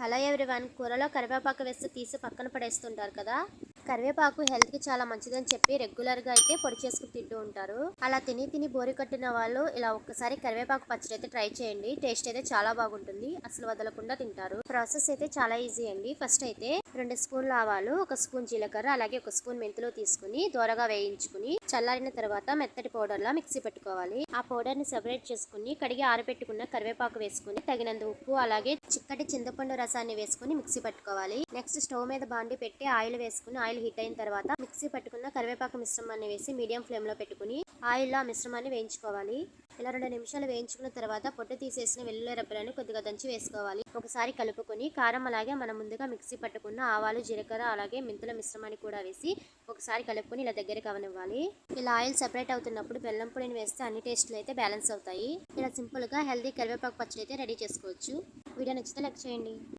Hello everyone, కూరలో కరివేపాకు వేస్తే తీసి పక్కన పడేస్తుంటారు కదా. కరివేపాకు హెల్త్కి చాలా మంచిదని చెప్పి రెగ్యులర్గా అయితే పొడి చేసుకుని తింటూ ఉంటారు. అలా తిని తిని బోరి కట్టిన వాళ్ళు ఇలా ఒక్కసారి కరివేపాకు పచ్చడి అయితే ట్రై చేయండి. టేస్ట్ అయితే చాలా బాగుంటుంది, అసలు వదలకుండా తింటారు. ప్రాసెస్ అయితే చాలా ఈజీ అండి. ఫస్ట్ అయితే 2 స్పూన్ల ఆవాలు, 1 స్పూన్ జీలకర్ర, అలాగే 1 స్పూన్ మెంతులు తీసుకుని దోరగా వేయించుకుని చల్లారిన తర్వాత మెత్తటి పౌడర్ లా మిక్సీ పెట్టుకోవాలి. ఆ పౌడర్ ని సెపరేట్ చేసుకుని కడిగి ఆరబెట్టుకున్న కరివేపాకు వేసుకుని తగినంత ఉప్పు అలాగే చిక్కటి చింతపండు రసాన్ని వేసుకుని మిక్సీ పట్టుకోవాలి. నెక్స్ట్ స్టవ్ మీద బాండి పెట్టి ఆయిల్ వేసుకుని ఆయిల్ హీట్ అయిన తర్వాత మిక్సీ పట్టుకున్న కరివేపాకు మిశ్రమాన్ని వేసి మీడియం ఫ్లేమ్ లో పెట్టుకుని ఆయిల్లో ఆ మిశ్రమాన్ని వేయించుకోవాలి. ఇలా 2 నిమిషాలు వేయించుకున్న తర్వాత పొట్టు తీసేసిన వెల్లుల్లి రెబ్బలను కొద్దిగా దంచి వేసుకోవాలి. ఒకసారి కలుపుకొని కారం అలాగే మనం ముందుగా మిక్సీ పట్టుకున్న ఆవాలు, జీలకర్ర అలాగే మెంతుల మిశ్రమాన్ని కూడా వేసి ఒకసారి కలుపుకొని ఇలా దగ్గరికి అవనివ్వాలి. ఇలా ఆయిల్ సెపరేట్ అవుతున్నప్పుడు బెల్లం పొడిని వేస్తే అన్ని టేస్ట్లు అయితే బ్యాలెన్స్ అవుతాయి. ఇలా సింపుల్ గా హెల్దీ కరివేపాకు పచ్చడి అయితే రెడీ చేసుకోవచ్చు. వీడియో నచ్చితే లైక్ చేయండి.